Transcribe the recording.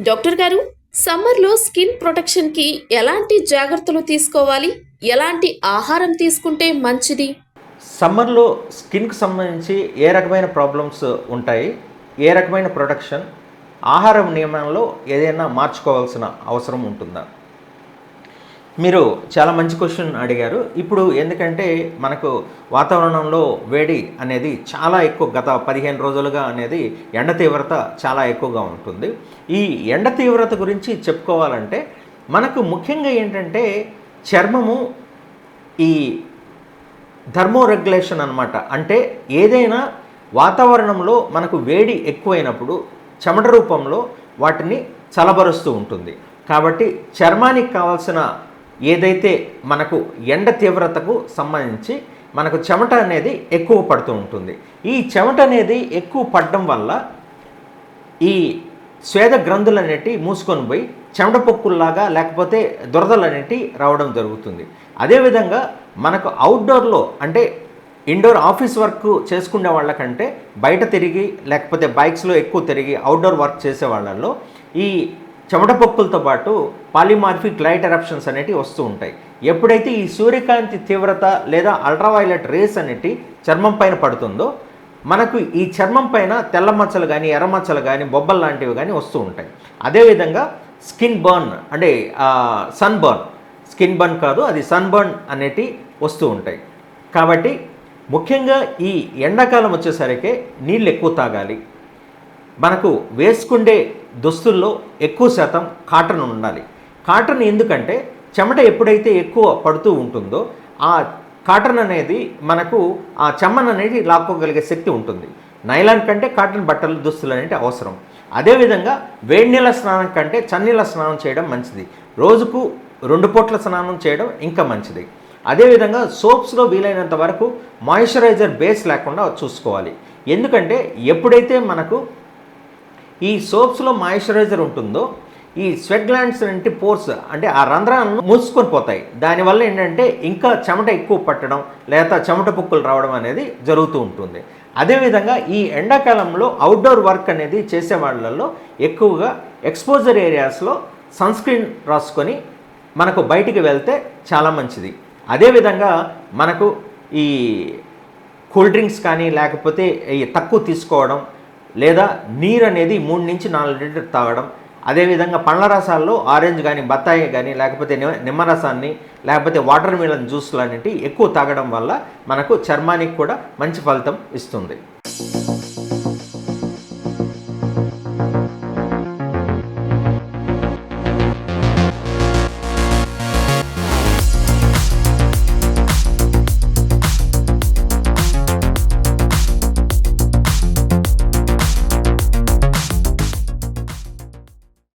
Doctor గారు, సమ్మర్లో skin ప్రొటెక్షన్కి ఎలాంటి జాగ్రత్తలు తీసుకోవాలి? ఎలాంటి ఆహారం తీసుకుంటే మంచిది? సమ్మర్లో స్కిన్కి సంబంధించి ఏ రకమైన ప్రాబ్లమ్స్ ఉంటాయి, ఏ రకమైన ప్రొటెక్షన్, ఆహారం నియమంలో ఏదైనా మార్చుకోవాల్సిన అవసరం ఉంటుందా? మీరు చాలా మంచి క్వశ్చన్ అడిగారు. ఇప్పుడు ఎందుకంటే మనకు వాతావరణంలో వేడి అనేది చాలా ఎక్కువ, గత 15 రోజులుగా అనేది ఎండ తీవ్రత చాలా ఎక్కువగా ఉంటుంది. ఈ ఎండ తీవ్రత గురించి చెప్పుకోవాలంటే మనకు ముఖ్యంగా ఏంటంటే చర్మము ఈ థర్మో రెగ్యులేషన్ అనమాట. అంటే ఏదైనా వాతావరణంలో మనకు వేడి ఎక్కువైనప్పుడు చెమట రూపంలో వాటిని చల్లబరుస్తూ ఉంటుంది. కాబట్టి చర్మానికి కావాల్సిన ఏదైతే మనకు ఎండ తీవ్రతకు సంబంధించి మనకు చెమట అనేది ఎక్కువ పడుతూ ఉంటుంది. ఈ చెమట అనేది ఎక్కువ పడడం వల్ల ఈ స్వేద గ్రంథులు అనేటివి మూసుకొని పోయి చెమట పొక్కుల్లాగా లేకపోతే దురదలు అనేటివి రావడం జరుగుతుంది. అదేవిధంగా మనకు అవుట్డోర్లో అంటే ఇండోర్ ఆఫీస్ వర్క్ చేసుకునే వాళ్ళకంటే బయట తిరిగి లేకపోతే బైక్స్లో ఎక్కువ తిరిగి అవుట్డోర్ వర్క్ చేసే వాళ్ళల్లో ఈ చెమట పొక్కులతో పాటు పాలిమార్ఫిక్ లైట్ ఎరప్షన్స్ అనేటివి వస్తూ ఉంటాయి. ఎప్పుడైతే ఈ సూర్యకాంతి తీవ్రత లేదా అల్ట్రావైలెట్ రేస్ అనేటివి చర్మం పైన పడుతుందో మనకు ఈ చర్మం పైన తెల్ల మచ్చలు కానీ ఎర్ర మచ్చలు కానీ బొబ్బలు లాంటివి కానీ వస్తూ ఉంటాయి. అదేవిధంగా స్కిన్ బర్న్ అంటే సన్ బర్న్, స్కిన్ బర్న్ కాదు, అది సన్ బర్న్ అనేటివి వస్తూ ఉంటాయి. కాబట్టి ముఖ్యంగా ఈ ఎండాకాలం వచ్చేసరికి నీళ్ళు ఎక్కువ తాగాలి. మనకు వేసుకుండే దుస్తుల్లో ఎక్కువ శాతం కాటన్ ఉండాలి. కాటన్ ఎందుకంటే చెమట ఎప్పుడైతే ఎక్కువ పడుతూ ఉంటుందో ఆ కాటన్ అనేది మనకు ఆ చెమ్మన్ అనేది లాక్కోగలిగే శక్తి ఉంటుంది. నైలాన్ కంటే కాటన్ బట్టలు దుస్తులు అనేవి అవసరం. అదేవిధంగా వేడి నీళ్ళ స్నానం కంటే చన్నీళ్ళ స్నానం చేయడం మంచిది. రోజుకు 2 పూట్ల స్నానం చేయడం ఇంకా మంచిది. అదేవిధంగా సోప్స్లో వీలైనంత వరకు మాయిశ్చరైజర్ బేస్ లేకుండా చూసుకోవాలి. ఎందుకంటే ఎప్పుడైతే మనకు ఈ సోప్స్లో మాయిశ్చరైజర్ ఉంటుందో ఈ స్వెట్ గ్లాండ్స్ అంటే పోర్స్ అంటే ఆ రంధ్రాలను మూసుకొని పోతాయి. దానివల్ల ఏంటంటే ఇంకా చెమట ఎక్కువ పట్టడం లేదా చెమట పొక్కులు రావడం అనేది జరుగుతూ ఉంటుంది. అదేవిధంగా ఈ ఎండాకాలంలో అవుట్డోర్ వర్క్ అనేది చేసే వాళ్ళల్లో ఎక్కువగా ఎక్స్పోజర్ ఏరియాస్లో సన్ స్క్రీన్ రాసుకొని మనకు బయటికి వెళ్తే చాలా మంచిది. అదేవిధంగా మనకు ఈ కూల్ డ్రింక్స్ కానీ లేకపోతే ఈ తక్కువ తీసుకోవడం లేదా నీరు అనేది 3 నుంచి 4 లీటర్ తాగడం. అదేవిధంగా పండ్ల రసాల్లో ఆరెంజ్ కానీ బత్తాయి కానీ లేకపోతే నిమ్మరసాన్ని లేకపోతే వాటర్ మిలన్ జ్యూస్లు అనేవి ఎక్కువ తాగడం వల్ల మనకు చర్మానికి కూడా మంచి ఫలితం ఇస్తుంది.